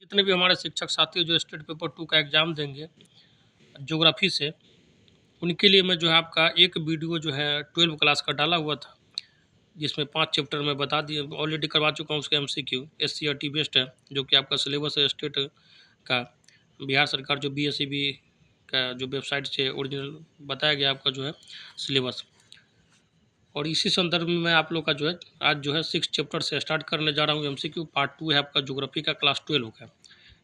जितने भी हमारे शिक्षक साथी जो स्टेट पेपर 2 का एग्ज़ाम देंगे ज्योग्राफी से, उनके लिए मैं जो है आपका एक वीडियो जो है 12 क्लास का डाला हुआ था, जिसमें 5 चैप्टर मैं बता दिए ऑलरेडी करवा चुका हूँ उसका एमसीक्यू। एससीईआरटी बेस्ड है, जो कि आपका सिलेबस है स्टेट का। बिहार सरकार जो बीएसईबी का जो वेबसाइट से ओरिजिनल बताया गया आपका जो है सिलेबस। और इसी संदर्भ में मैं आप लोग का जो है आज जो है 6 चैप्टर से स्टार्ट करने जा रहा हूँ। एमसीक्यू पार्ट 2 है आपका ज्योग्राफी का, क्लास 12 का।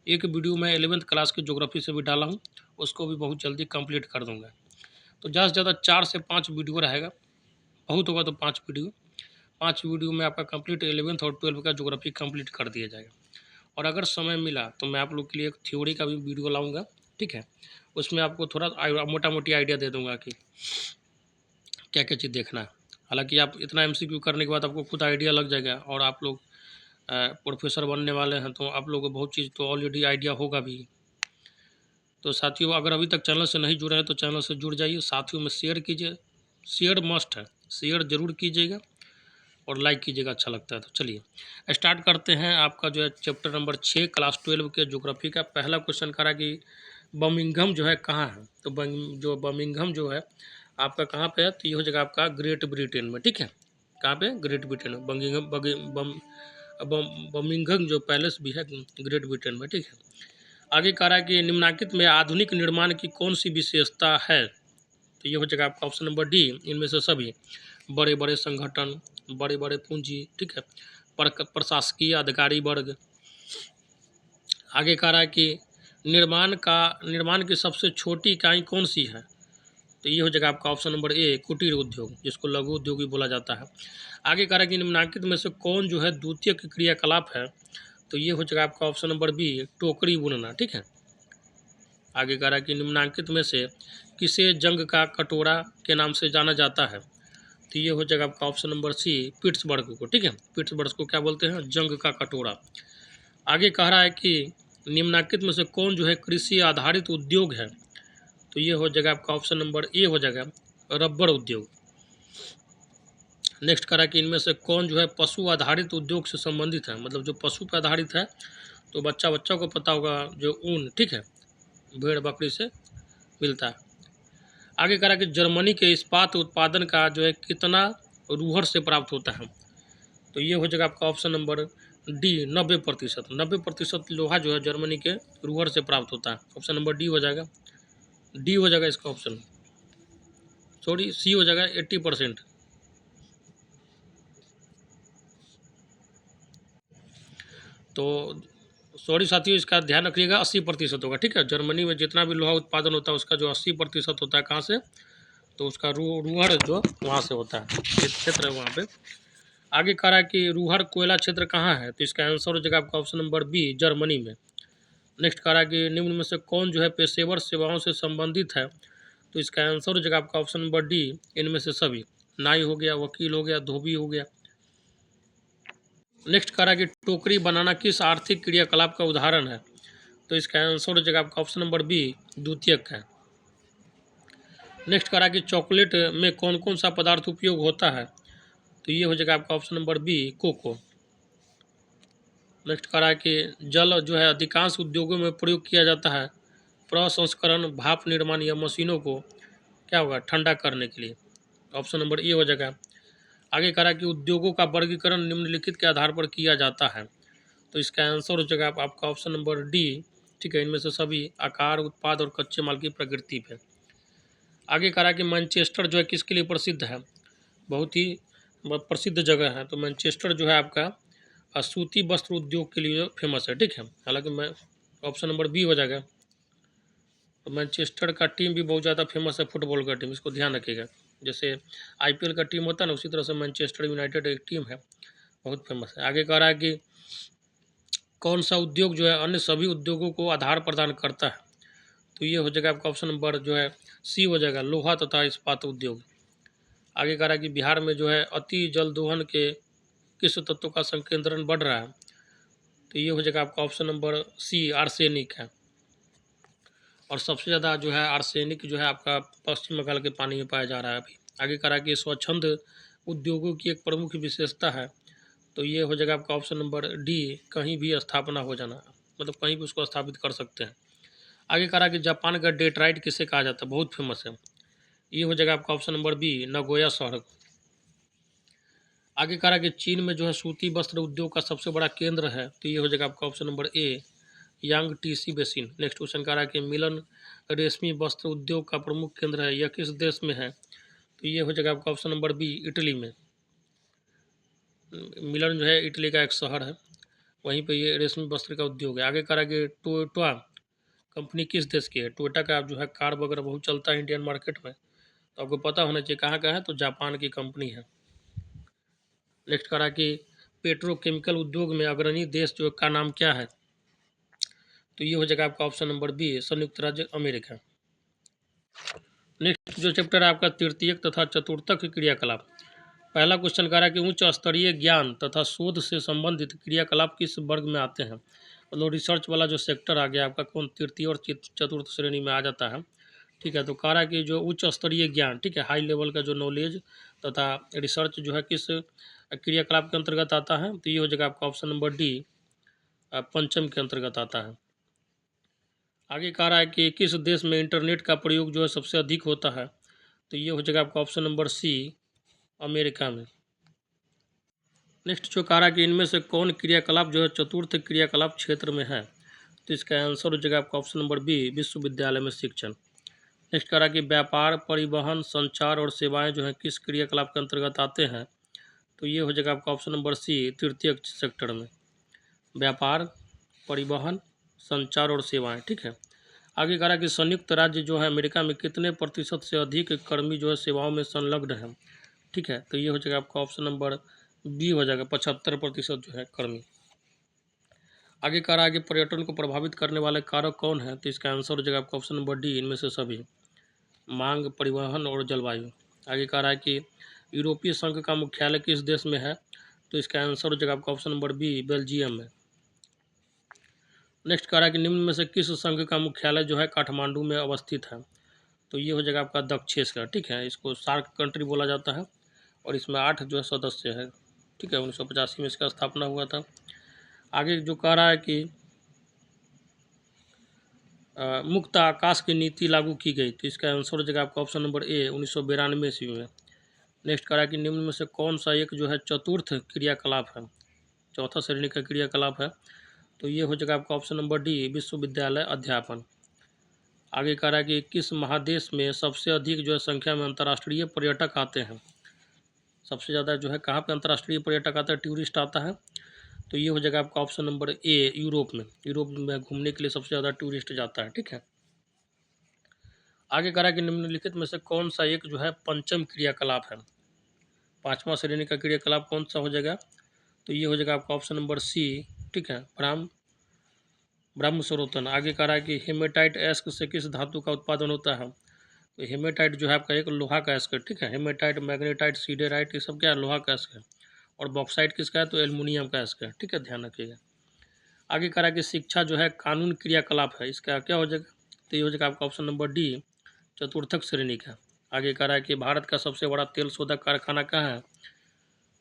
एक वीडियो मैं 11th क्लास की ज्योग्राफी से भी डाला हूँ, उसको भी बहुत जल्दी कंप्लीट कर दूंगा। तो ज़्यादा से ज़्यादा 4 से 5 वीडियो रहेगा, बहुत होगा तो 5 वीडियो। 5 वीडियो में आपका कंप्लीट 11th और 12 का ज्योग्राफी कंप्लीट कर दिया जाएगा। और अगर समय मिला तो मैं आप लोग के लिए एक थ्योरी का भी वीडियो लाऊंगा, ठीक है। उसमें आपको थोड़ा मोटा मोटी आइडिया दे दूंगा कि क्या क्या चीज़ देखना है। हालांकि आप इतना एमसीक्यू करने के बाद आपको खुद आइडिया लग जाएगा, और आप लोग प्रोफेसर बनने वाले हैं तो आप लोगों को बहुत चीज़ तो ऑलरेडी आइडिया होगा भी। तो साथियों, अगर अभी तक चैनल से नहीं जुड़े हैं तो चैनल से जुड़ जाइए, साथियों में शेयर कीजिए, शेयर मस्ट है, शेयर ज़रूर कीजिएगा और लाइक कीजिएगा, अच्छा लगता है तो। चलिए स्टार्ट करते हैं। आपका जो है चैप्टर नंबर 6 क्लास 12 के ज्योग्राफी का पहला क्वेश्चन करा कि बर्मिंघम जो है कहाँ है। तो जो बर्मिंघम जो है आपका कहाँ पे है, तो ये हो जाएगा आपका ग्रेट ब्रिटेन में, ठीक है। कहाँ पे? ग्रेट ब्रिटेन में। बर्मिंघम जो पैलेस भी है ग्रेट ब्रिटेन में, ठीक है। आगे कह रहा है कि निम्नलिखित में आधुनिक निर्माण की कौन सी विशेषता है। तो ये हो जाएगा आपका ऑप्शन नंबर डी, इनमें से सभी। बड़े बड़े संगठन, बड़े बड़े पूंजी, ठीक है, प्रशासकीय अधिकारी वर्ग। आगे कह रहा है कि निर्माण की सबसे छोटी इकाई कौन सी है। तो ये हो जाएगा आपका ऑप्शन नंबर ए, कुटीर उद्योग, जिसको लघु उद्योग भी बोला जाता है। आगे कह रहा है कि निम्नलिखित में से कौन जो है द्वितीय क्रियाकलाप है। तो ये हो जाएगा आपका ऑप्शन नंबर बी, टोकरी बुनना, ठीक है। आगे कह रहा है कि निम्नलिखित में से किसे जंग का कटोरा के नाम से जाना जाता है। तो ये हो जाएगा आपका ऑप्शन नंबर सी, पिट्सबर्ग को, ठीक है। पिट्सबर्ग को क्या बोलते हैं? जंग का कटोरा। आगे कह रहा है कि निम्नलिखित में से कौन जो है कृषि आधारित उद्योग है। तो ये हो जाएगा आपका ऑप्शन नंबर ए हो जाएगा, रबर उद्योग। नेक्स्ट कह रहा है कि इनमें से कौन जो है पशु आधारित उद्योग से संबंधित है, मतलब जो पशु पर आधारित है। तो बच्चा को पता होगा जो ऊन, ठीक है, भेड़ बकरी से मिलता है। आगे कह रहा है कि जर्मनी के इस्पात उत्पादन का जो है कितना रूहर से प्राप्त होता है। तो ये हो जाएगा आपका ऑप्शन नंबर डी, 90%। 90% लोहा जो है जर्मनी के रूहर से प्राप्त होता है। ऑप्शन नंबर डी हो जाएगा, डी हो जाएगा इसका ऑप्शन, सॉरी सी हो जाएगा 80%। तो सॉरी साथियों, इसका ध्यान रखिएगा, 80% होगा, ठीक है। जर्मनी में जितना भी लोहा उत्पादन होता है उसका जो 80% होता है कहाँ से, तो उसका रूहर जो वहाँ से होता है, क्षेत्र है वहाँ पे। आगे कह रहा है कि रूहर कोयला क्षेत्र कहाँ है। तो इसका आंसर हो जाएगा आपका ऑप्शन नंबर बी, जर्मनी में। नेक्स्ट कह रहा है कि निम्न में से कौन जो है पेशेवर सेवाओं से संबंधित है। तो इसका आंसर हो जाएगा आपका ऑप्शन नंबर डी, इनमें से सभी। नाई हो गया, वकील हो गया, धोबी हो गया। नेक्स्ट कह रहा है कि टोकरी बनाना किस आर्थिक क्रियाकलाप का उदाहरण है। तो इसका आंसर हो जाएगा आपका ऑप्शन नंबर बी, द्वितीयक है। नेक्स्ट कह रहा है कि चॉकलेट में कौन कौन सा पदार्थ उपयोग होता है। तो ये हो जाएगा आपका ऑप्शन नंबर बी, कोको। नेक्स्ट कह रहा है कि जल जो है अधिकांश उद्योगों में प्रयोग किया जाता है प्रसंस्करण, भाप निर्माण या मशीनों को क्या होगा, ठंडा करने के लिए। ऑप्शन नंबर ए हो जाएगा। आगे कह रहा है कि उद्योगों का वर्गीकरण निम्नलिखित के आधार पर किया जाता है। तो इसका आंसर हो जाएगा आपका ऑप्शन नंबर डी, ठीक है, इनमें से सभी। आकार, उत्पाद और कच्चे माल की प्रकृति पे। आगे कह रहा है कि मैनचेस्टर जो है किसके लिए प्रसिद्ध है। बहुत ही प्रसिद्ध जगह है। तो मैनचेस्टर जो है आपका सूती वस्त्र उद्योग के लिए फेमस है, ठीक है। हालांकि मैं ऑप्शन नंबर बी हो जाएगा। तो मैनचेस्टर का टीम भी बहुत ज़्यादा फेमस है, फुटबॉल का टीम, इसको ध्यान रखिएगा। जैसे आईपीएल का टीम होता है ना, उसी तरह से मैनचेस्टर यूनाइटेड एक टीम है, बहुत फेमस है। आगे कह रहा है कि कौन सा उद्योग जो है अन्य सभी उद्योगों को आधार प्रदान करता है। तो ये हो जाएगा आपका ऑप्शन नंबर जो है सी हो जाएगा, लोहा तथा इस्पात उद्योग। आगे कह रहा है कि बिहार में जो है अति जल दोहन के किस तत्व का संकेंद्रण बढ़ रहा है। तो ये हो जाएगा आपका ऑप्शन नंबर सी, आर्सेनिक है। और सबसे ज़्यादा जो है आर्सेनिक जो है आपका पश्चिम बंगाल के पानी में पाया जा रहा है अभी। आगे कह रहा है कि स्वच्छंद उद्योगों की एक प्रमुख विशेषता है। तो ये हो जाएगा आपका ऑप्शन नंबर डी, कहीं भी स्थापना हो जाना, मतलब कहीं भी उसको स्थापित कर सकते हैं। आगे कह रहा है कि जापान का डेट्राइट किसे कहा जाता है, बहुत फेमस है। ये हो जाएगा आपका ऑप्शन नंबर बी, नगोया शहर। आगे कह रहा है कि चीन में जो है सूती वस्त्र उद्योग का सबसे बड़ा केंद्र है, तो ये हो जाएगा आपका option number A, Yang TC basin. Next question कह रहा है कि मिलन रेशमी वस्त्र उद्योग का प्रमुख केंद्र है, यह किस देश में है, तो ये हो जाएगा आपका ऑप्शन नंबर बी, इटली में। मिलन जो है इटली का एक शहर है, वहीं पे ये रेशमी वस्त्र का उद्योग है। आगे कह रहा है कि टोयोटा कंपनी किस देश की है। टोयोटा का जो है कार वगैरह बहुत चलता है इंडियन मार्केट में, तो आपको पता होना चाहिए कहाँ का है, तो जापान की कंपनी है। नेक्स्ट कह रहा है कि पेट्रोकेमिकल उद्योग में अग्रणी देश जो का नाम क्या है, तो ये हो जाएगा आपका ऑप्शन नंबर बी, संयुक्त राज्य अमेरिका। नेक्स्ट जो चैप्टर है आपका तृतीयक तथा चतुर्थक क्रियाकलाप। पहला क्वेश्चन कह रहा है कि उच्च स्तरीय ज्ञान तथा शोध से संबंधित क्रियाकलाप किस वर्ग में आते हैं। मतलब रिसर्च वाला जो सेक्टर आ गया आपका कौन, तृतीय और चतुर्थ श्रेणी में आ जाता है। ठीक है, तो कह रहा है कि जो उच्च स्तरीय ज्ञान, ठीक है, हाई लेवल का जो नॉलेज तथा रिसर्च जो है किस क्रियाकलाप के अंतर्गत आता है, तो ये हो जाएगा आपका ऑप्शन नंबर डी, पंचम के अंतर्गत आता है। आगे कह रहा है कि किस देश में इंटरनेट का प्रयोग जो है सबसे अधिक होता है, तो ये हो जाएगा आपका ऑप्शन नंबर सी, अमेरिका में। नेक्स्ट जो कह रहा है कि इनमें से कौन क्रियाकलाप जो है चतुर्थ क्रियाकलाप क्षेत्र में है, तो इसका आंसर हो जाएगा आपका ऑप्शन नंबर बी, विश्वविद्यालय में शिक्षण। नेक्स्ट कह रहा है कि व्यापार, परिवहन, संचार और सेवाएं जो है किस क्रियाकलाप के अंतर्गत आते हैं, तो ये हो जाएगा आपका ऑप्शन नंबर सी, तृतीय सेक्टर में। व्यापार, परिवहन, संचार और सेवाएं, ठीक है। आगे कह रहा है कि संयुक्त राज्य जो है अमेरिका में कितने प्रतिशत से अधिक कर्मी जो है सेवाओं में संलग्न है, ठीक है, तो ये हो जाएगा आपका ऑप्शन नंबर बी हो जाएगा, 75% जो है कर्मी। आगे कह रहा है कि पर्यटन को प्रभावित करने वाले कारक कौन है, तो इसका आंसर हो जाएगा आपका ऑप्शन नंबर डी, इनमें से सभी, मांग, परिवहन और जलवायु। आगे कह रहा है कि यूरोपीय संघ का मुख्यालय किस देश में है, तो इसका आंसर हो जाएगा आपका ऑप्शन नंबर बी, बेल्जियम में। नेक्स्ट कह रहा है कि निम्न में से किस संघ का मुख्यालय जो है काठमांडू में अवस्थित है, तो ये हो जाएगा आपका दक्षेश का, ठीक है। इसको सार्क कंट्री बोला जाता है और इसमें 8 जो है सदस्य है, ठीक है। 1985 में इसका स्थापना हुआ था। आगे जो कह रहा है कि मुक्त आकाश की नीति लागू की गई, तो इसका आंसर हो जाएगा आपका ऑप्शन नंबर ए, 1992 ईस्वी में। नेक्स्ट कह रहा है कि निम्न में से कौन सा एक जो है चतुर्थ क्रियाकलाप है, चौथा श्रेणी का क्रियाकलाप है, तो ये हो जाएगा आपका ऑप्शन नंबर डी, विश्वविद्यालय अध्यापन। आगे कह रहा है कि किस महादेश में सबसे अधिक जो है संख्या में अंतर्राष्ट्रीय पर्यटक आते हैं, सबसे ज़्यादा जो है कहाँ पे अंतर्राष्ट्रीय पर्यटक आता है, टूरिस्ट आता है, तो ये हो जाएगा आपका ऑप्शन नंबर ए, यूरोप में। यूरोप में घूमने के लिए सबसे ज़्यादा टूरिस्ट जाता है, ठीक है। आगे कह रहा है कि निम्नलिखित में से कौन सा एक जो है पंचम क्रियाकलाप है, पांचवा श्रेणी का क्रियाकलाप कौन सा हो जाएगा, तो ये हो जाएगा आपका ऑप्शन नंबर सी, ठीक है, ब्रह्म स्रोतन। आगे कह रहा है कि हेमेटाइट एस्क से किस धातु का उत्पादन होता है, तो हेमेटाइट जो है आपका एक लोहा का एस्क है, ठीक है। हेमेटाइट, मैग्नेटाइट, सीडेराइट, ये सब क्या है, लोहा का एस्क है। और बॉक्साइट किसका है, तो एल्युमिनियम का एस्क है, ठीक है, ध्यान रखिएगा। आगे कह रहा है कि शिक्षा जो है कानून क्रियाकलाप है, इसका क्या हो जाएगा, तो ये हो जाएगा आपका ऑप्शन नंबर डी, चतुर्थक श्रेणी का। आगे कह रहा है कि भारत का सबसे बड़ा तेल शोधक कारखाना कहाँ है,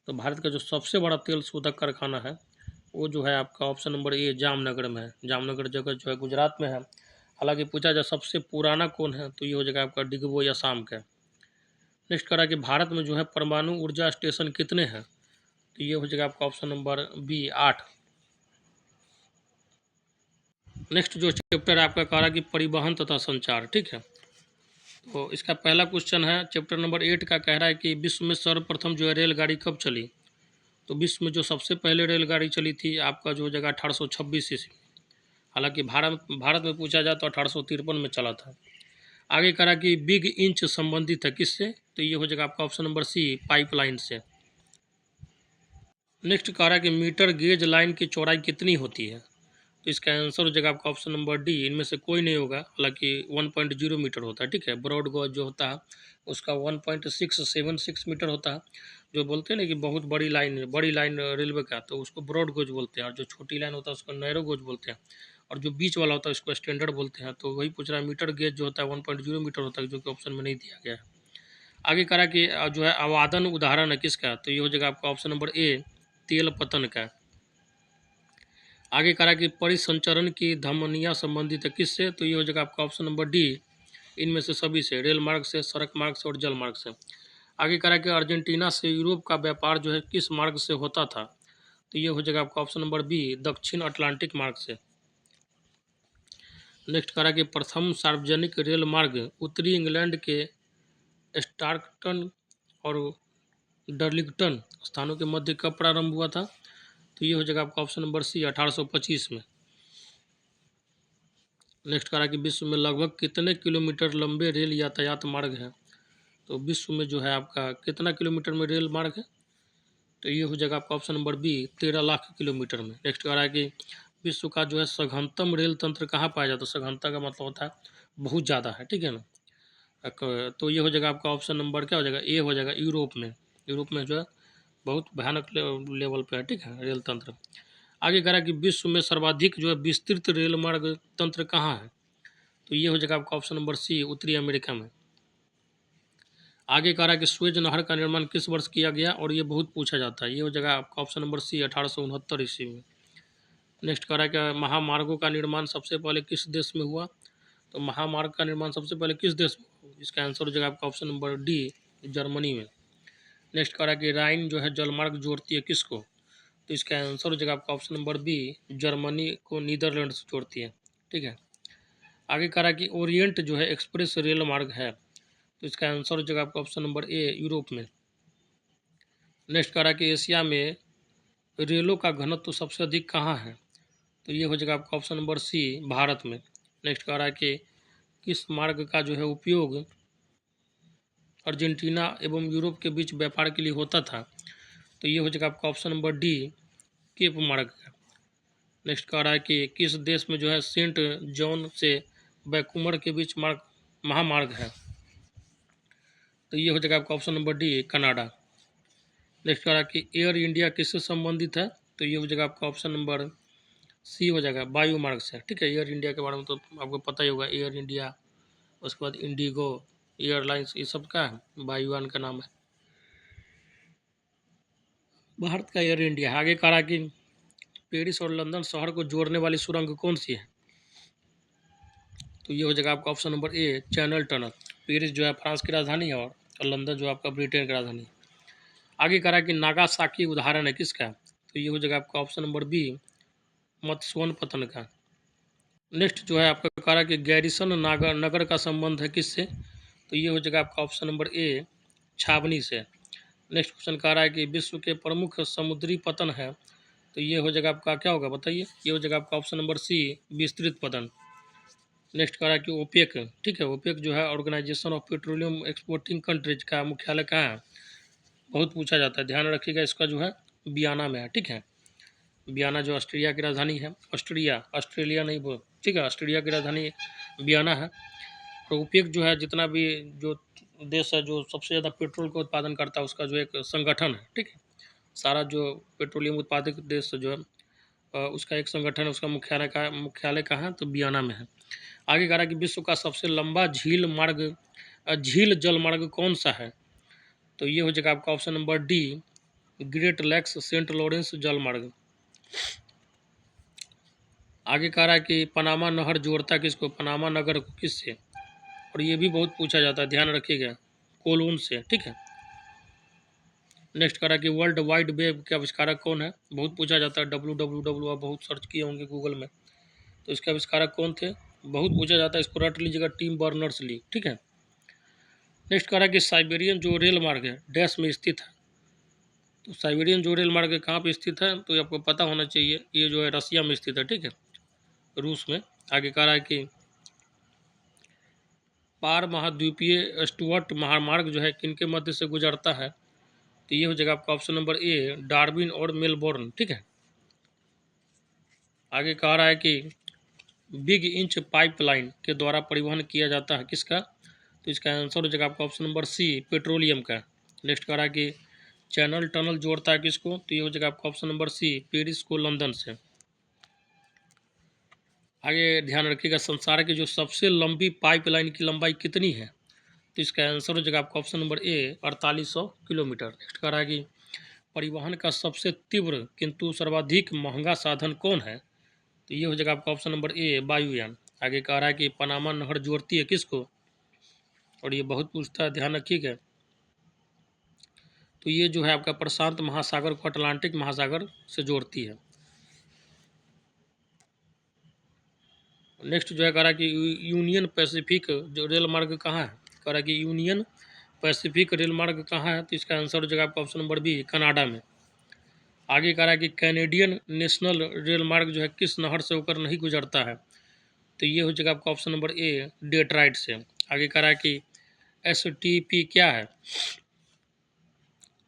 तो भारत का जो सबसे बड़ा तेल शोधक कारखाना है वो जो है आपका ऑप्शन नंबर ए, जामनगर में है। जामनगर जगह जो है गुजरात में है। हालांकि पूछा जाए सबसे पुराना कौन है, तो ये हो जाएगा आपका डिगबो या शाम का। नेक्स्ट कह रहा है कि भारत में जो है परमाणु ऊर्जा स्टेशन कितने हैं, तो ये हो जाएगा आपका ऑप्शन नंबर बी, 8। नेक्स्ट जो चैप्टर है आपका कह रहा है कि परिवहन तथा संचार, ठीक है। तो इसका पहला क्वेश्चन है चैप्टर नंबर 8 का, कह रहा है कि विश्व में सर्वप्रथम जो है रेलगाड़ी कब चली, तो विश्व में जो सबसे पहले रेलगाड़ी चली थी आपका जो हो जाएगा 1826 ईस्वी। हालांकि भारत में पूछा जाए तो 1853 में चला था। आगे कह रहा कि बिग इंच संबंधित है किससे, तो ये हो जाएगा आपका ऑप्शन नंबर सी, पाइपलाइन से। नेक्स्ट कह रहा है कि मीटर गेज लाइन की चौड़ाई कितनी होती है, तो इसका आंसर हो जाएगा आपका ऑप्शन नंबर डी, इनमें से कोई नहीं होगा। हालांकि 1.0 मीटर होता है, ठीक है। ब्रॉड गॉज जो होता है उसका 1.676 मीटर होता है। जो बोलते हैं ना कि बहुत बड़ी लाइन रेलवे का, तो उसको ब्रॉड गॉज बोलते हैं, और जो छोटी लाइन होता है उसको नैरो गॉज बोलते हैं, और जो बीच वाला होता है उसको स्टैंडर्ड बोलते हैं। तो वही पूछ रहा है, मीटर गेज जो होता है 1.0 मीटर होता है, जो कि ऑप्शन में नहीं दिया गया है। आगे कह रहा है कि जो है अवादन उदाहरण है किसका, तो ये हो जाएगा आपका ऑप्शन नंबर ए, तेल पतन का। आगे कह रहा है कि परिसंचरण की धमनियाँ संबंधित है किससे, तो ये हो जाएगा आपका ऑप्शन नंबर डी, इनमें से सभी से, रेल मार्ग से, सड़क मार्ग से और जल मार्ग से। आगे कह रहा है कि अर्जेंटीना से यूरोप का व्यापार जो है किस मार्ग से होता था, तो ये हो जाएगा आपका ऑप्शन नंबर बी, दक्षिण अटलांटिक मार्ग से। नेक्स्ट कह रहा है कि प्रथम सार्वजनिक रेल मार्ग उत्तरी इंग्लैंड के स्टार्कटन और डर्लिंगटन स्थानों के मध्य कब प्रारंभ हुआ था, तो ये हो जाएगा आपका ऑप्शन नंबर सी, 1825 में। नेक्स्ट कह रहा है कि विश्व में लगभग कितने किलोमीटर लंबे रेल यातायात मार्ग हैं, तो विश्व में जो है आपका कितना किलोमीटर में रेल मार्ग है, तो ये हो जाएगा आपका option number B, 13 lakh kilometre में। नेक्स्ट कह रहा है कि विश्व का जो है सघनतम रेल तंत्र कहाँ पाया जाता है, सघनता का मतलब होता है बहुत ज़्यादा है, ठीक है ना। तो ये हो जाएगा आपका ऑप्शन नंबर क्या हो जाएगा, ए हो जाएगा, यूरोप में। यूरोप में जो है बहुत भयानक लेवल पे है, ठीक है, रेल तंत्र। आगे कह रहा है कि विश्व में सर्वाधिक जो है विस्तृत रेल मार्ग तंत्र कहाँ है, तो ये हो जाएगा आपका ऑप्शन नंबर सी, उत्तरी अमेरिका में। आगे कह रहा है कि स्वेज नहर का निर्माण किस वर्ष किया गया, और ये बहुत पूछा जाता है, ये हो जाएगा आपका ऑप्शन नंबर सी, 1869 ईस्वी में। नेक्स्ट कह रहा है कि महामार्गों का निर्माण सबसे पहले किस देश में हुआ, तो महामार्ग का निर्माण सबसे पहले किस देश में हुआ, इसका आंसर हो जाएगा आपका ऑप्शन नंबर डी, जर्मनी में। नेक्स्ट कह रहा है कि राइन जो है जलमार्ग जोड़ती है किसको, तो इसका आंसर हो जाएगा आपका ऑप्शन नंबर बी, जर्मनी को नीदरलैंड से जोड़ती है, ठीक है। आगे कह रहा है कि ओरिएंट जो है एक्सप्रेस रेल मार्ग है, तो इसका आंसर हो जाएगा आपका ऑप्शन नंबर ए, यूरोप में। नेक्स्ट कह रहा है कि एशिया में रेलों का घनत्व तो सबसे अधिक कहाँ है, तो ये हो जाएगा आपका ऑप्शन नंबर सी, भारत में। नेक्स्ट कह रहा है कि किस मार्ग का जो है उपयोग अर्जेंटीना एवं यूरोप के बीच व्यापार के लिए होता था, तो ये हो जाएगा आपका ऑप्शन नंबर डी, केप मार्ग है। नेक्स्ट कह रहा है कि किस देश में जो है सेंट जॉन से वैंकूवर के बीच मार्ग महामार्ग है, तो ये हो जाएगा आपका option number D, Canada. Next कह रहा है कि एयर इंडिया किससे संबंधित है, तो ये हो जाएगा आपका ऑप्शन नंबर सी हो जाएगा, वायु मार्ग से, ठीक है। एयर इंडिया के बारे में तो आपको पता ही होगा, एयर इंडिया, उसके बाद इंडिगो एयरलाइंस, ये सब का वायुयान का नाम है, भारत का एयर इंडिया है। आगे कह रहा है कि पेरिस और लंदन शहर को जोड़ने वाली सुरंग कौन सी है, तो ये हो जाएगा आपका option number A, channel tunnel. Paris जो है फ्रांस की राजधानी है और लंदन जो है आपका ब्रिटेन की राजधानी है। आगे कह रहा है कि नागासाकी उदाहरण है किसका, तो ये हो जाएगा आपका ऑप्शन नंबर बी, मत्स्यवन पतन का। नेक्स्ट जो है आपका कह रहा है कि गैरिसन नागर नगर का संबंध है किससे, तो ये हो जाएगा आपका ऑप्शन नंबर ए, छावनी से। नेक्स्ट क्वेश्चन कह रहा है कि विश्व के प्रमुख समुद्री पतन है, तो ये हो जाएगा आपका क्या होगा बताइए, ये हो जाएगा आपका ऑप्शन नंबर सी, विस्तृत पतन। नेक्स्ट कह रहा है कि ओपेक, ठीक है, ओपेक जो है organisation of petroleum exporting countries का मुख्यालय कहाँ है, बहुत पूछा जाता है, ध्यान रखिएगा, इसका जो है बियाना में है, ठीक है। बियाना जो ऑस्ट्रिया की राजधानी है, ऑस्ट्रेलिया नहीं बोल, ठीक है, ऑस्ट्रेलिया की राजधानी बियाना है। तो ओपेक जो है जितना भी जो देश है जो सबसे ज़्यादा पेट्रोल का उत्पादन करता है उसका जो एक संगठन है, ठीक है। सारा जो पेट्रोलियम उत्पादक देश जो है उसका एक संगठन है, उसका मुख्यालय कहाँ है, तो बियाना में है। आगे कह रहा है कि विश्व का सबसे लंबा झील जल मार्ग कौन सा है, तो ये हो जाएगा आपका option number D, Great Lakes Saint Lawrence जल मार्ग। आगे कह रहा है कि पनामा नहर जोड़ता है किसको, पनामा नगर को किससे, और ये भी बहुत पूछा जाता है, ध्यान रखिएगा, कोलून से, ठीक है। नेक्स्ट कह रहा है कि वर्ल्ड वाइड वेब के आविष्कारक कौन है, बहुत पूछा जाता है, WWW आप बहुत सर्च किए होंगे गूगल में, तो इसके आविष्कारक कौन थे, बहुत पूछा जाता है, इसको रट लीजिएगा, टिम बर्नर्स ली, ठीक है। नेक्स्ट कह रहा है कि साइबेरियन जो रेल मार्ग है डैश में स्थित है, तो साइबेरियन जो रेल मार्ग है कहाँ पे स्थित है, तो ये आपको पता होना चाहिए, ये जो है रसिया में स्थित है, ठीक है, रूस में। आगे कह रहा है कि पार महाद्वीपीय स्टुअर्ट महामार्ग जो है किनके मध्य से गुजरता है, तो ये हो जाएगा आपका ऑप्शन नंबर ए, डार्विन और मेलबोर्न, ठीक है। आगे कह रहा है कि बिग इंच पाइपलाइन के द्वारा परिवहन किया जाता है किसका, तो इसका आंसर हो जाएगा आपका ऑप्शन नंबर सी, पेट्रोलियम का। नेक्स्ट कह रहा है कि चैनल टनल जोड़ता है किसको, तो ये हो जाएगा आपका ऑप्शन नंबर सी, पेरिस को लंदन से। आगे ध्यान रखिएगा, संसार की जो सबसे लंबी पाइपलाइन की लंबाई कितनी है, तो इसका आंसर हो जाएगा आपका option number A, 4800 kilometre. Next कह रहा है कि परिवहन का सबसे तीव्र किंतु सर्वाधिक महंगा साधन कौन है, तो ये हो जाएगा आपका ऑप्शन नंबर ए वायुयान। आगे कह रहा है कि पनामा नहर जोड़ती है किसको, और ये बहुत पूछता है, ध्यान रखिएगा। तो ये जो है आपका प्रशांत महासागर को अटलांटिक महासागर से जोड़ती है। नेक्स्ट जो है कह रहा है कि यूनियन पैसिफिक जो रेल मार्ग कहाँ है, कह रहा है कि यूनियन पैसिफिक रेल मार्ग कहाँ है, तो इसका आंसर हो जाएगा आपका ऑप्शन नंबर बी कनाडा में। आगे कह रहा है कि कैनेडियन नेशनल रेल मार्ग जो है किस नहर से होकर नहीं गुजरता है, तो ये हो जाएगा आपका ऑप्शन नंबर ए डेट्राइट से। आगे कह रहा है कि STP क्या है,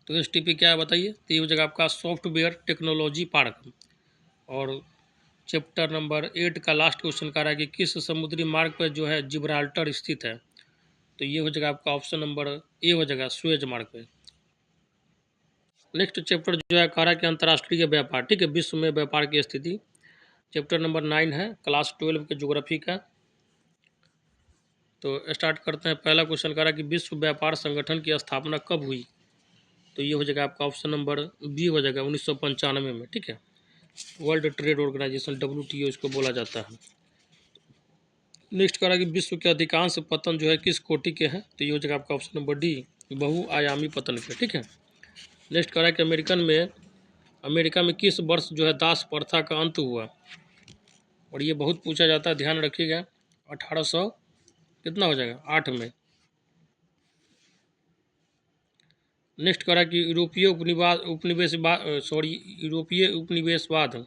तो STP क्या है बताइए, तो ये हो जाएगा आपका सॉफ्टवेयर टेक्नोलॉजी पार्क। और चैप्टर नंबर 8 का लास्ट क्वेश्चन कह रहा है कि किस समुद्री मार्ग पर जो है जिब्राल्टर स्थित है, तो ये हो जाएगा आपका ऑप्शन नंबर ए हो जाएगा सुएज मार्ग पे। नेक्स्ट चैप्टर जो है कह रहा है कि अंतर्राष्ट्रीय व्यापार, ठीक है, विश्व में व्यापार की स्थिति। चैप्टर नंबर 9 है क्लास 12 के ज्योग्राफी का। तो स्टार्ट करते हैं। पहला क्वेश्चन कह रहा है कि विश्व व्यापार संगठन की स्थापना कब हुई, तो ये हो जाएगा आपका ऑप्शन नंबर बी हो जाएगा 1995 में, ठीक है। वर्ल्ड ट्रेड ऑर्गेनाइजेशन WTO इसको बोला जाता है। नेक्स्ट कह रहा है कि विश्व के अधिकांश पतन जो है किस कोटि के हैं, तो ये हो जाएगा आपका ऑप्शन नंबर डी बहुआयामी पतन के, ठीक है। नेक्स्ट कह रहा है कि अमेरिका में किस वर्ष जो है दास प्रथा का अंत हुआ, और ये बहुत पूछा जाता है, ध्यान रखिएगा। 1800 कितना हो जाएगा 8 में। नेक्स्ट कह रहा है कि यूरोपीय उपनिवेशवाद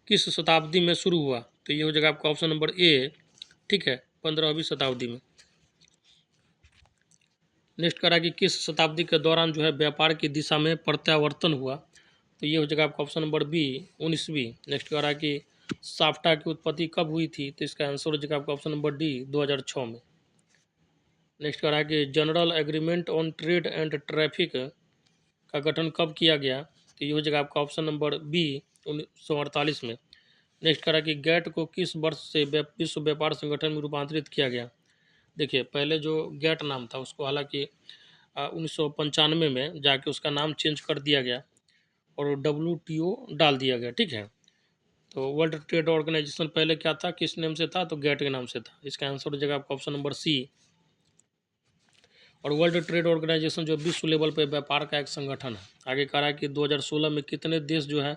किस शताब्दी में शुरू हुआ, तो ये हो जाएगा आपका ऑप्शन नंबर ए, ठीक है, 15वीं शताब्दी में। नेक्स्ट कह रहा है कि किस शताब्दी के दौरान जो है व्यापार की दिशा में प्रत्यावर्तन हुआ, तो ये हो जाएगा आपका ऑप्शन नंबर बी 19वीं। नेक्स्ट कह रहा है कि साफ्टा की उत्पत्ति कब हुई थी, तो इसका आंसर हो जाएगा आपका ऑप्शन नंबर डी 2006 में। नेक्स्ट कह रहा है कि general agreement on trade and traffic का गठन कब किया गया, तो ये हो जाएगा आपका ऑप्शन नंबर बी 1948 में। नेक्स्ट कह रहा है कि गैट को किस वर्ष से विश्व व्यापार संगठन में रूपांतरित किया गया। देखिए पहले जो गैट नाम था उसको हालांकि 1995 में जाके उसका नाम चेंज कर दिया गया और WTO डाल दिया गया, ठीक है। तो वर्ल्ड ट्रेड ऑर्गेनाइजेशन पहले क्या था, किस नेम से था, तो गैट के नाम से था। इसका आंसर हो जाएगा आपका ऑप्शन नंबर सी। और वर्ल्ड ट्रेड ऑर्गेनाइजेशन जो विश्व लेवल पे व्यापार का एक संगठन है। आगे कह रहा है कि 2016 में कितने देश जो है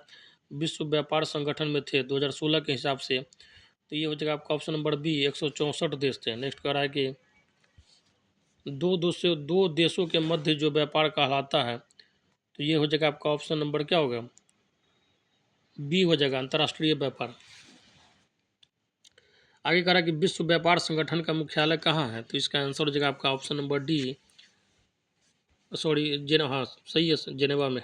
विश्व व्यापार संगठन में थे 2016 के हिसाब से, तो ये हो जाएगा आपका ऑप्शन नंबर बी 164 देश थे। नेक्स्ट कह रहा है कि दो देशों के मध्य जो व्यापार कहलाता है, तो ये हो जाएगा आपका ऑप्शन नंबर क्या होगा, बी हो जाएगा अंतर्राष्ट्रीय व्यापार। आगे कह रहा है कि विश्व व्यापार संगठन का मुख्यालय कहाँ है, तो इसका आंसर हो जाएगा आपका ऑप्शन नंबर डी, सॉरी हाँ सही है, जेनेवा में।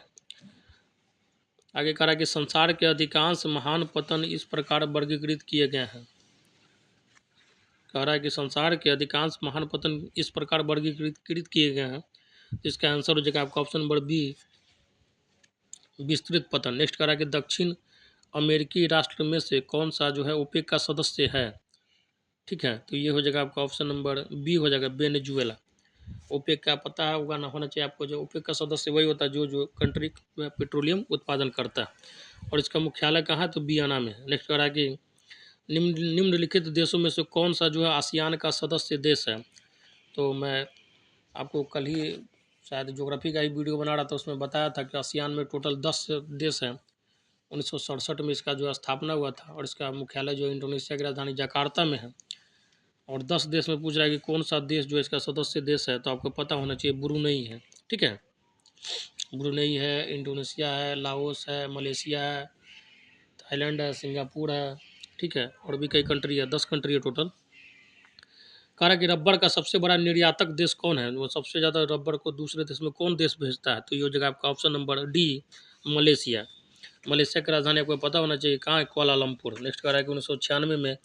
आगे कह रहा है कि संसार के अधिकांश महान पतन इस प्रकार वर्गीकृत किए गए हैं। कह रहा है कि संसार के अधिकांश महान पतन इस प्रकार वर्गीकृत किए गए हैं, इसका आंसर हो जाएगा आपका ऑप्शन नंबर बी विस्तृत पतन। नेक्स्ट कह रहा है कि दक्षिण अमेरिकी राष्ट्र में से कौन सा जो है ओपेक का सदस्य है, ठीक है, तो ये हो जाएगा आपका ऑप्शन नंबर बी हो जाएगा वेनेजुएला। ओपेक का पता होगा ना, होना चाहिए आपको, जो ओपेक का सदस्य वही होता है जो कंट्री पेट्रोलियम उत्पादन करता है। और इसका मुख्यालय कहाँ है, तो बियाना में। नेक्स्ट कह रहा है कि निम्नलिखित देशों में से कौन सा जो है आसियान का सदस्य देश है, तो मैं आपको कल ही शायद ज्योग्राफी का ही वीडियो बना रहा था, उसमें बताया था कि आसियान में टोटल 10 देश हैं। 1967 में इसका जो स्थापना हुआ था और इसका मुख्यालय जो इंडोनेशिया की राजधानी जकार्ता में है। और 10 देश में पूछ रहा है कि कौन सा देश जो इसका सदस्य देश है, तो आपको पता होना चाहिए ब्रुनेई है, ठीक है। ब्रुनेई है, इंडोनेशिया है, लाओस है, मलेशिया है, थाईलैंड है, सिंगापुर है, ठीक है, और भी कई कंट्री है, 10 कंट्री है टोटल। कह रहा है कि रबर का सबसे बड़ा निर्यातक देश कौन है, वो सबसे ज़्यादा रबर को दूसरे देश में कौन देश भेजता है, तो ये हो जाएगा आपका option number D Malaysia. Malaysia की राजधानी आपको पता होना चाहिए कहाँ है, कुआलालंपुर। नेक्स्ट कह रहा है कि 1996 में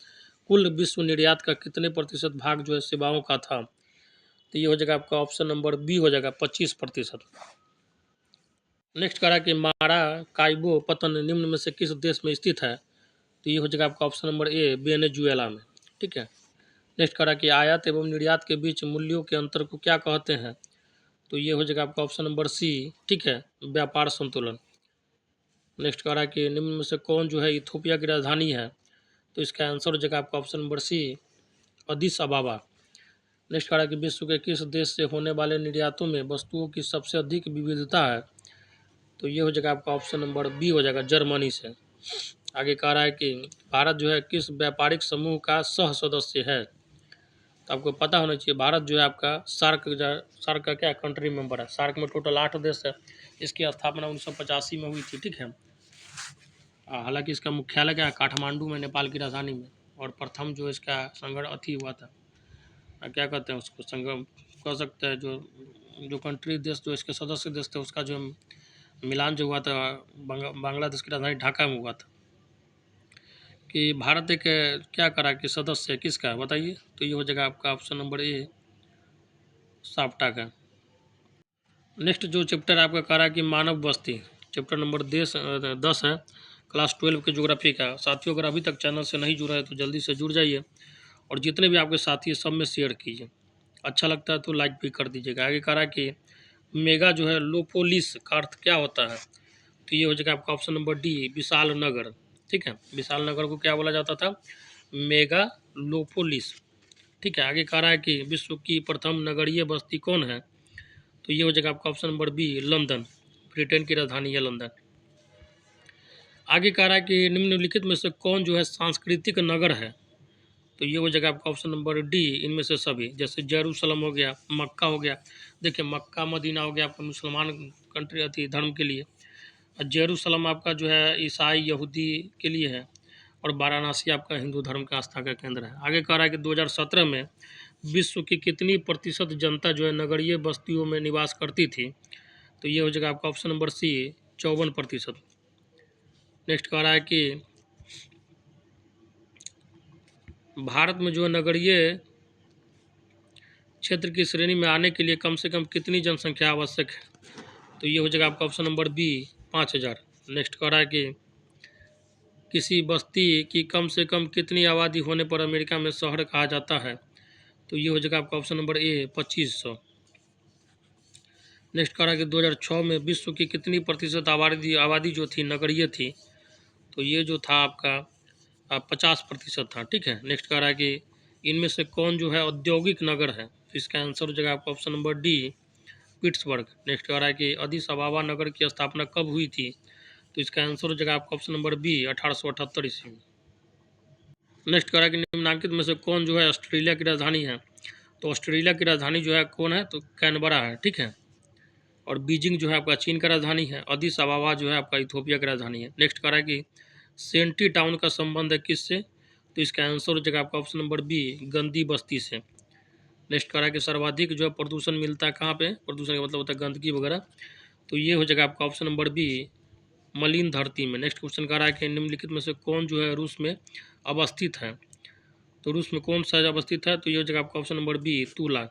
कुल विश्व निर्यात का कितने प्रतिशत भाग जो है सेवाओं का था, तो ये हो जाएगा आपका ऑप्शन नंबर बी हो जाएगा 25%। नेक्स्ट कह रहा है कि मारा काइबो पतन निम्न में से किस देश में स्थित है, तो ये हो जाएगा आपका ऑप्शन नंबर ए वेनेजुएला में, ठीक है। नेक्स्ट कह रहा है कि आयात एवं निर्यात के बीच मूल्यों के अंतर को क्या कहते हैं, तो ये हो जाएगा आपका ऑप्शन नंबर सी, ठीक है, व्यापार संतुलन। नेक्स्ट कह रहा है कि निम्न में से कौन जो है इथोपिया की राजधानी है, तो इसका आंसर हो जाएगा आपका option number C, Addis Ababa. Next कह रहा है कि विश्व के किस देश से होने वाले निर्यातों में वस्तुओं की सबसे अधिक विविधता है, तो ये हो जाएगा आपका ऑप्शन नंबर बी हो जाएगा, जर्मनी से। आगे कह रहा है कि भारत जो है किस व्यापारिक समूह का सह सदस्य है, तो आपको पता होना चाहिए भारत जो है आपका सार्क का क्या कंट्री मेंबर है। सार्क में टोटल 8 देश है। इसकी स्थापना 1985 में हुई थी, ठीक है। हालांकि इसका मुख्यालय क्या है, काठमांडू में, नेपाल की राजधानी में। और प्रथम जो इसका संगठन अथी हुआ था, क्या कहते हैं उसको, संगम कह सकते हैं, जो कंट्री देश जो इसके सदस्य देश थे उसका जो मिलान जो हुआ था बांग्लादेश की राजधानी ढाका में हुआ था। कि भारत एक क्या करा कि सदस्य है किसका बताइए, तो ये हो जाएगा आपका ऑप्शन नंबर ए, साप्टा का। नेक्स्ट जो चैप्टर आपका कह रहा है कि मानव बस्ती, चैप्टर नंबर 10 है, क्लास 12 के ज्योग्राफी का। साथियों अगर अभी तक चैनल से नहीं जुड़ा है तो जल्दी से जुड़ जाइए और जितने भी आपके साथी हैं सब में शेयर कीजिए। अच्छा लगता है तो लाइक भी कर दीजिएगा। आगे कह रहा है कि मेगा जो है लोपोलिस का अर्थ क्या होता है, तो ये हो जाएगा आपका option number D, Vishal Nagar. ठीक है, विशाल नगर को क्या बोला जाता था, मेगा लोपोलिस। ठीक है, आगे कह रहा है कि विश्व की प्रथम नगरीय बस्ती कौन है, तो ये हो जाएगा आपका option number B, London. Britain की राजधानी है लंदन। आगे कह रहा है कि निम्नलिखित में से कौन जो है सांस्कृतिक नगर है, तो ये हो जाएगा आपका ऑप्शन नंबर डी, इनमें से सभी। जैसे जेरूसलम हो गया, मक्का हो गया। देखिए मक्का मदीना हो गया आपका मुसलमान कंट्री अथी धर्म के लिए, और जेरूसलम आपका जो है ईसाई यहूदी के लिए है, और वाराणसी आपका हिंदू धर्म का आस्था का केंद्र है। आगे कह रहा है कि 2017 में विश्व की कितनी प्रतिशत जनता जो है नगरीय बस्तियों में निवास करती थी, तो ये हो जाएगा आपका ऑप्शन नंबर सी, 54%। नेक्स्ट कह रहा है कि भारत में जो है नगरीय क्षेत्र की श्रेणी में आने के लिए कम से कम कितनी जनसंख्या आवश्यक है, तो ये हो जाएगा आपका ऑप्शन नंबर बी, 5000। नेक्स्ट कह रहा है कि किसी बस्ती की कम से कम कितनी आबादी होने पर अमेरिका में शहर कहा जाता है, तो ये हो जाएगा आपका ऑप्शन नंबर ए, 2500। नेक्स्ट कह रहा है कि 2006 में विश्व की कितनी प्रतिशत आबादी जो थी नगरीय थी, तो ये जो था आपका 50% था। ठीक है, नेक्स्ट कह रहा है कि इनमें से कौन जो है औद्योगिक नगर है, तो इसका आंसर हो जाएगा आपका option number D, Pittsburgh. Next कह रहा है कि अदिस अबाबा नगर की स्थापना कब हुई थी, तो इसका आंसर हो जाएगा आपका ऑप्शन नंबर बी, 1878 ईस्वी में। नेक्स्ट कह रहा है कि निम्नलिखित में से कौन जो है ऑस्ट्रेलिया की राजधानी है, तो ऑस्ट्रेलिया की राजधानी जो है कौन है, तो कैनबरा है। ठीक है, और बीजिंग जो है आपका चीन का राजधानी है। अदिस अबाबा जो है आपका इथोपिया की राजधानी है। नेक्स्ट कह रहा है कि सेंटी टाउन का संबंध है किससे, तो इसका आंसर हो जाएगा आपका ऑप्शन नंबर बी, गंदी बस्ती से। नेक्स्ट कह रहा है कि सर्वाधिक जो है प्रदूषण मिलता है कहाँ पे, प्रदूषण का मतलब होता है गंदगी वगैरह, तो ये हो जाएगा आपका ऑप्शन नंबर बी, मलिन धरती में। नेक्स्ट क्वेश्चन कह रहा है कि निम्नलिखित में से कौन जो है रूस में अवस्थित है, तो रूस में कौन सा अवस्थित है, तो ये हो जाएगा आपका ऑप्शन नंबर बी, तूला।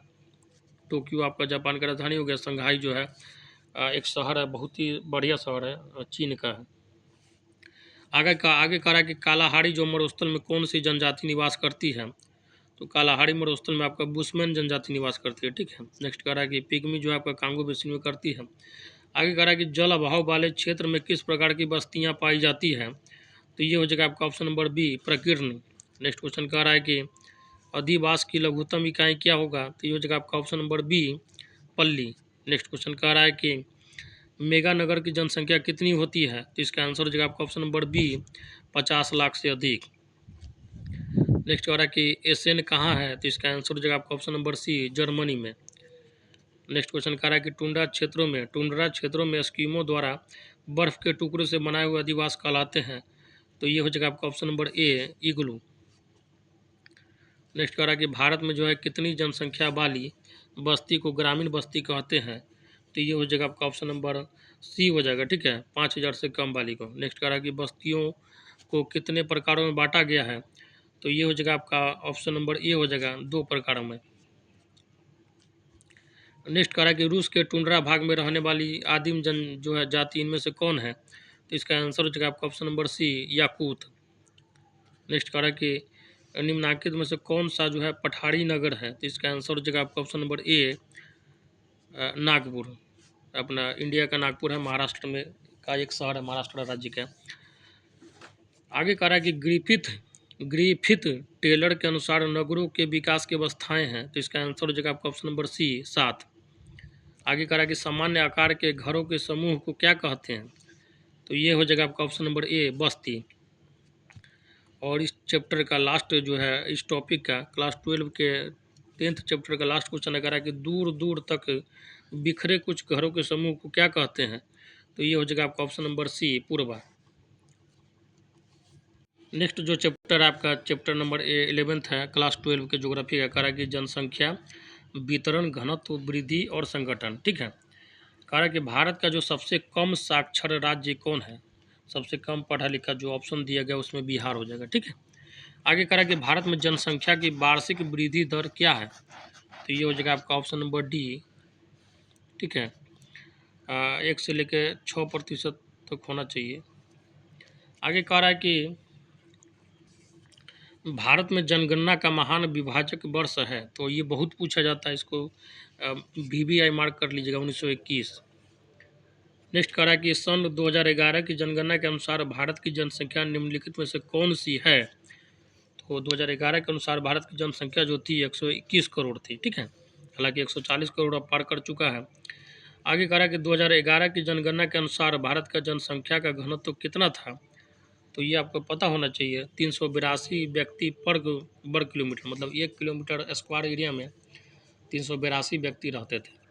टोक्यो आपका जापान का राजधानी हो गया। संघाई जो है एक शहर है, बहुत ही बढ़िया शहर है, चीन का है। आगे कह रहा है कि कालाहारी जो मरुस्थल में कौन सी जनजाति निवास करती है, तो कालाहारी मरुस्थल में आपका बुशमैन जनजाति निवास करती है। ठीक है, नेक्स्ट कह रहा है कि पिग्मी जो है आपका कांगो बेसिन में करती है। आगे कह रहा है कि जल अभाव वाले क्षेत्र में किस प्रकार की बस्तियां पाई जाती हैं, तो ये हो जाएगा आपका ऑप्शन नंबर बी, प्रकीर्ण। नेक्स्ट क्वेश्चन कह रहा है कि अधिवास की लघुत्तम इकाई क्या होगा, तो ये हो जाएगा आपका ऑप्शन नंबर बी, पल्ली। नेक्स्ट क्वेश्चन कह रहा है कि मेगा नगर की जनसंख्या कितनी होती है, तो इसका आंसर हो जाएगा आपका ऑप्शन नंबर बी, 50 लाख से अधिक। नेक्स्ट कह रहा है कि एशियन कहाँ है, तो इसका आंसर हो जाएगा आपका ऑप्शन नंबर सी, जर्मनी में। नेक्स्ट क्वेश्चन कह रहा है कि टुंड्रा क्षेत्रों में एस्किमो द्वारा बर्फ के टुकड़े से बनाए हुए अधिवास कहलाते हैं, तो ये हो जाएगा आपका option number A, igloo. Next कह रहा है कि भारत में जो है कितनी जनसंख्या वाली बस्ती को ग्रामीण बस्ती कहते हैं, तो ये हो जाएगा आपका ऑप्शन नंबर सी हो जाएगा। ठीक है, 5000 से कम वाली को। नेक्स्ट कह रहा है कि बस्तियों को कितने प्रकारों में बांटा गया है, तो ये हो जाएगा आपका ऑप्शन नंबर ए हो जाएगा, 2 प्रकारों में। नेक्स्ट कह रहा है कि रूस के टुंड्रा भाग में रहने वाली आदिम जन जो है जाति इनमें से कौन है, तो इसका आंसर हो जाएगा आपका ऑप्शन नंबर सी, याकूत। नेक्स्ट कह रहा है कि निम्नलिखित में से कौन सा जो है पठारी नगर है, तो इसका आंसर हो जाएगा आपका ऑप्शन नंबर ए, नागपुर। अपना इंडिया का नागपुर है, महाराष्ट्र में का एक शहर है महाराष्ट्र राज्य का। आगे कह रहा है कि ग्रिफिथ टेलर के अनुसार नगरों के विकास की अवस्थाएं हैं, तो इसका आंसर हो जाएगा आपका ऑप्शन नंबर सी 7। आगे कह रहा है कि सामान्य आकार के घरों के समूह को क्या कहते हैं, तो ये हो जाएगा आपका ऑप्शन नंबर ए बस्ती। और इस चैप्टर का लास्ट जो है, इस टॉपिक का क्लास 12 के 10th चैप्टर का लास्ट क्वेश्चन कह रहा है कि दूर दूर तक बिखरे कुछ घरों के समूह को क्या कहते हैं, तो ये हो जाएगा आपका ऑप्शन नंबर सी पूर्वा। नेक्स्ट जो चैप्टर आपका चैप्टर नंबर 11th है क्लास 12 के ज्योग्राफी का, कह रहा है कि जनसंख्या वितरण घनत्व वृद्धि और संगठन। ठीक है, कह रहा है कि भारत का जो सबसे कम साक्षर राज्य कौन है, सबसे कम पढ़ा लिखा जो ऑप्शन दिया गया उसमें बिहार हो जाएगा। ठीक है, आगे कह रहा है कि भारत में जनसंख्या की वार्षिक वृद्धि दर क्या है, तो ये हो जाएगा आपका ऑप्शन नंबर डी। ठीक है, 1 से लेकर 6% तक होना चाहिए। आगे कह रहा है कि भारत में जनगणना का महान विभाजक वर्ष है, तो ये बहुत पूछा जाता है, इसको VVI मार्क कर लीजिएगा 1921। नेक्स्ट कह रहा है कि सन 2011 की जनगणना के अनुसार भारत की जनसंख्या निम्नलिखित में से कौन सी है, तो 2011 के अनुसार भारत की जनसंख्या जो थी 121 करोड़ थी। ठीक है, हालांकि 140 करोड़ अब पार कर चुका है। आगे कह रहा है कि 2011 की जनगणना के अनुसार भारत का जनसंख्या का घनत्व कितना था, तो ये आपको पता होना चाहिए 382 व्यक्ति पर वर्ग किलोमीटर, मतलब 1 किलोमीटर स्क्वायर एरिया में 382 व्यक्ति रहते थे।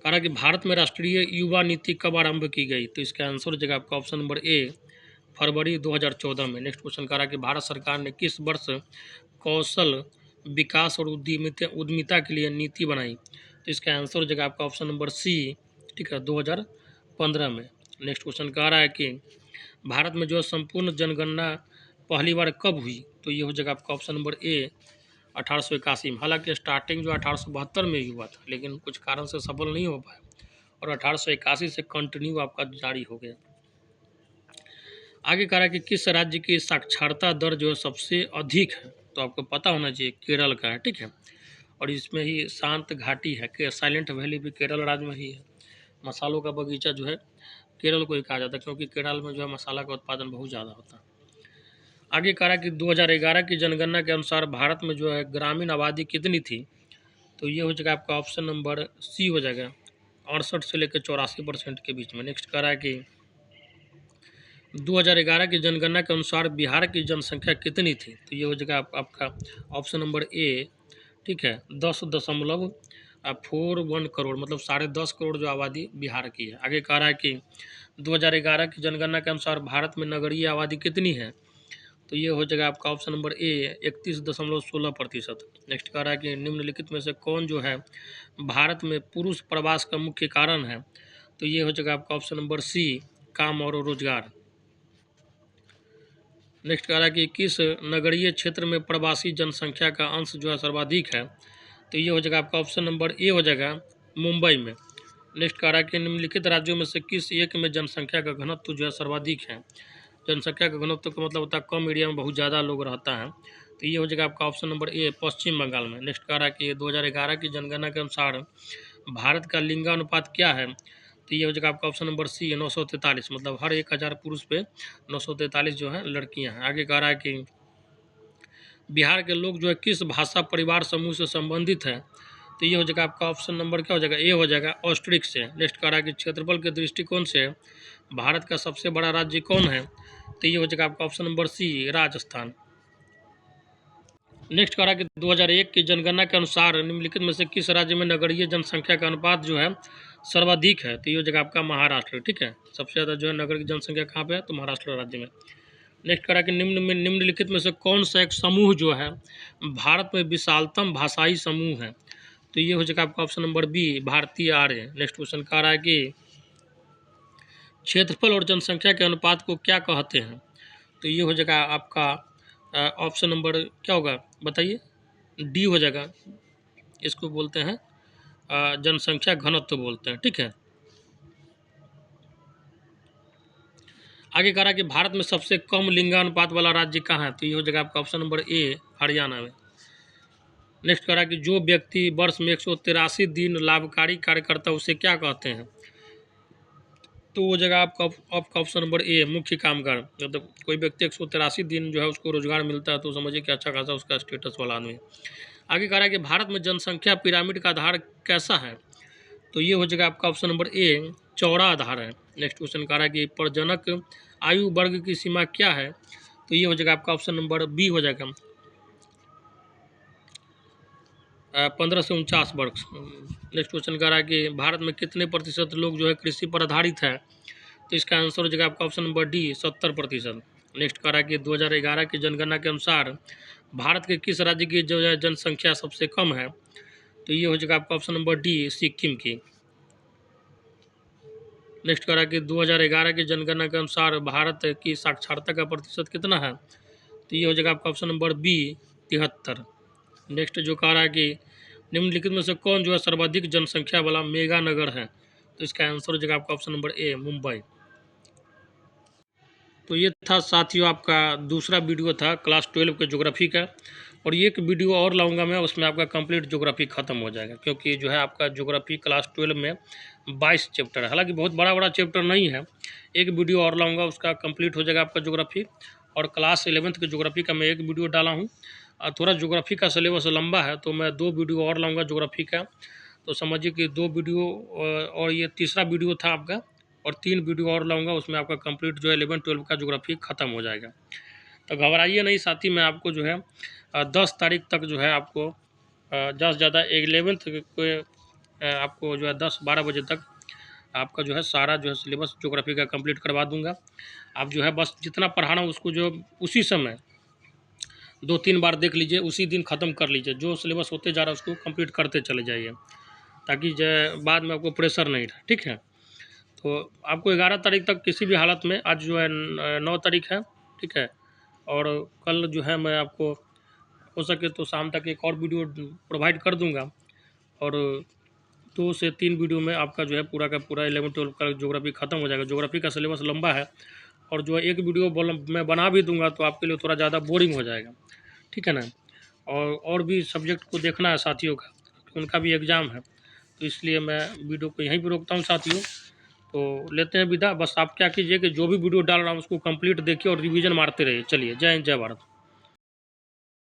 कह रहा कि भारत में राष्ट्रीय युवा नीति कब आरंभ की गई, तो इसका आंसर हो जाएगा आपका ऑप्शन नंबर ए फरवरी 2014 में। नेक्स्ट क्वेश्चन कह रहा है कि भारत सरकार ने किस वर्ष कौशल विकास और उद्यमिता के लिए नीति बनाई, तो इसका आंसर हो जाएगा आपका ऑप्शन नंबर सी। ठीक है, 2015 में। नेक्स्ट क्वेश्चन कह रहा है कि भारत में जो संपूर्ण जनगणना पहली बार कब हुई, तो ये हो जाएगा आपका ऑप्शन नंबर ए 1881 में। हालांकि स्टार्टिंग जो 1872 में ही हुआ था, लेकिन कुछ कारण से सफल नहीं हो पाया और 1881 से कंटिन्यू आपका जारी हो गया। आगे कह रहा है कि किस राज्य की साक्षरता दर जो है सबसे अधिक है, तो आपको पता होना चाहिए केरल का है। ठीक है, और इसमें ही शांत घाटी है कि साइलेंट वैली भी केरल राज्य में ही है। मसालों का बगीचा जो है केरल को ही कहा जाता है, क्योंकि केरल में जो है मसाला का उत्पादन बहुत ज़्यादा होता है। आगे कह रहा है कि 2011 की जनगणना के अनुसार भारत में जो है ग्रामीण आबादी कितनी थी, तो ये हो जाएगा आपका ऑप्शन नंबर सी हो जाएगा 68 से लेकर 84% के बीच में। नेक्स्ट कह रहा है कि 2011 की जनगणना के अनुसार बिहार की जनसंख्या कितनी थी, तो ये हो जाएगा आपका ऑप्शन नंबर ए। ठीक है, 10.41 करोड़, मतलब 10.5 करोड़ जो आबादी बिहार की है। आगे कह रहा है कि 2011 की जनगणना के अनुसार भारत में नगरीय आबादी कितनी है, तो ये हो जाएगा आपका ऑप्शन नंबर ए 31.16%। नेक्स्ट कह रहा है कि निम्नलिखित में से कौन जो है भारत में पुरुष प्रवास का मुख्य कारण है, तो ये हो जाएगा आपका ऑप्शन नंबर सी काम और रोजगार। नेक्स्ट कह रहा है कि किस नगरीय क्षेत्र में प्रवासी जनसंख्या का अंश जो है सर्वाधिक है, तो ये हो जाएगा आपका ऑप्शन नंबर ए हो जाएगा मुंबई में। नेक्स्ट कह रहा है कि निम्नलिखित राज्यों में से किस एक में जनसंख्या का घनत्व जो है सर्वाधिक है, जनसंख्या का घनत्व का मतलब होता है कम एरिया में बहुत ज़्यादा लोग रहता है, तो ये हो जाएगा आपका ऑप्शन नंबर ए पश्चिम बंगाल में। नेक्स्ट कह रहा है कि 2011 की जनगणना के अनुसार भारत का लिंगानुपात क्या है, तो ये हो जाएगा आपका ऑप्शन नंबर सी 943, मतलब हर 1000 पुरुष पे 943 जो है लड़कियां हैं। आगे कह रहा है कि बिहार के लोग जो है किस भाषा परिवार समूह से संबंधित है, तो ये हो जाएगा आपका ऑप्शन नंबर क्या हो जाएगा ए हो जाएगा ऑस्ट्रिक से। नेक्स्ट कह रहा है कि क्षेत्रफल के दृष्टिकोण से भारत का सबसे बड़ा राज्य कौन है, तो ये हो जाएगा आपका option number C Rajasthan. Next कह रहा है कि 2001 की जनगणना के अनुसार निम्नलिखित में से किस राज्य में नगरीय जनसंख्या का अनुपात जो है सर्वाधिक है, तो ये हो जाएगा आपका महाराष्ट्र। ठीक है, सबसे ज़्यादा जो है नगर की जनसंख्या कहाँ पे है, तो महाराष्ट्र राज्य में। नेक्स्ट कह रहा है कि निम्नलिखित में से कौन सा एक समूह जो है भारत में विशालतम भाषाई समूह है, तो ये हो जाएगा आपका ऑप्शन नंबर बी भारतीय आर्य। नेक्स्ट क्वेश्चन कह रहा है कि क्षेत्रफल और जनसंख्या के अनुपात को क्या कहते हैं, तो ये हो जाएगा आपका ऑप्शन नंबर क्या होगा बताइए, डी हो जाएगा। इसको बोलते हैं जनसंख्या घनत्व बोलते हैं। ठीक है, आगे कह रहा है कि भारत में सबसे कम लिंगानुपात वाला राज्य कहाँ है, तो ये हो जाएगा आपका ऑप्शन नंबर ए हरियाणा में। नेक्स्ट कह रहा है कि जो व्यक्ति वर्ष में 183 दिन लाभकारी कार्य करता है उसे क्या कहते हैं, तो वो जगह आपका ऑप्शन नंबर ए, मुख्य कामगार। मतलब कोई व्यक्ति 183 दिन जो है उसको रोजगार मिलता है, तो समझिए कि अच्छा खासा उसका स्टेटस वाला आदमी है। आगे कह रहा है कि भारत में जनसंख्या पिरामिड का आधार कैसा है, तो ये हो जाएगा आपका ऑप्शन नंबर ए, चौड़ा आधार है। नेक्स्ट क्वेश्चन कह रहा है कि प्रजनक आयु वर्ग की सीमा क्या है, तो ये हो जाएगा आपका ऑप्शन नंबर बी हो जाएगा 15 से 49 वर्ष। नेक्स्ट क्वेश्चन कह रहा है कि भारत में कितने प्रतिशत लोग जो है कृषि पर आधारित है, तो इसका आंसर हो जाएगा आपका ऑप्शन नंबर डी, 70%। नेक्स्ट कह रहा है कि 2011 की जनगणना के अनुसार भारत के किस राज्य की जो है जनसंख्या सबसे कम है, तो ये हो जाएगा आपका ऑप्शन नंबर डी, सिक्किम की। नेक्स्ट कह रहा है कि 2011 की जनगणना के अनुसार भारत की साक्षरता का प्रतिशत कितना है, तो ये हो जाएगा आपका ऑप्शन नंबर बी, 73। नेक्स्ट जो कह रहा है कि निम्नलिखित में से कौन जो है सर्वाधिक जनसंख्या वाला मेगा नगर है, तो इसका आंसर हो जाएगा आपका ऑप्शन नंबर ए, मुंबई। तो ये था साथियों आपका दूसरा वीडियो था क्लास 12 के ज्योग्राफी का, और ये एक वीडियो और लाऊंगा मैं, उसमें आपका कंप्लीट ज्योग्राफी खत्म हो जाएगा, क्योंकि जो है आपका ज्योग्राफी क्लास 12 में 22 चैप्टर है। हालांकि बहुत बड़ा बड़ा चैप्टर नहीं है, एक वीडियो और लाऊंगा, उसका कंप्लीट हो जाएगा आपका ज्योग्राफी। और क्लास 11th के ज्योग्राफी का मैं एक वीडियो डाला हूँ, थोड़ा ज्योग्राफी का सिलेबस लंबा है, तो मैं 2 वीडियो और लाऊंगा ज्योग्राफी का। तो समझिए कि 2 वीडियो और ये तीसरा वीडियो था आपका, और 3 वीडियो और लाऊंगा, उसमें आपका कंप्लीट जो है 11-12 का ज्योग्राफी खत्म हो जाएगा। तो घबराइए नहीं साथी, मैं आपको जो है 10 तारीख तक जो है आपको ज़्यादा से ज़्यादा 11th को आपको जो है 10-12 बजे तक आपका जो है सारा जो है सिलेबस ज्योग्राफी का कंप्लीट करवा दूंगा। आप जो है बस जितना पढ़ाना उसको जो उसी समय 2-3 बार देख लीजिए, उसी दिन ख़त्म कर लीजिए, जो सिलेबस होते जा रहा है उसको कंप्लीट करते चले जाइए, ताकि जो बाद में आपको प्रेशर नहीं रहे, ठीक है। तो आपको 11 तारीख तक किसी भी हालत में, आज जो है 9 तारीख है, ठीक है, और कल जो है मैं आपको हो सके तो शाम तक एक और वीडियो प्रोवाइड कर दूंगा, और 2 से 3 वीडियो में आपका जो है पूरा का पूरा 11-12 का ज्योग्राफी खत्म हो जाएगा। ज्योग्राफी का सिलेबस लंबा है, और जो है एक वीडियो मैं बना भी दूंगा तो आपके लिए थोड़ा ज़्यादा बोरिंग हो जाएगा, ठीक है ना। और भी सब्जेक्ट को देखना है साथियों का, उनका भी एग्ज़ाम है, तो इसलिए मैं वीडियो को यहीं पर रोकता हूँ साथियों। तो लेते हैं विदा। बस आप क्या कीजिए कि जो भी वीडियो डाल रहा हूँ उसको कंप्लीट देखिए और रिवीजन मारते रहिए। चलिए, जय हिंद, जय भारत।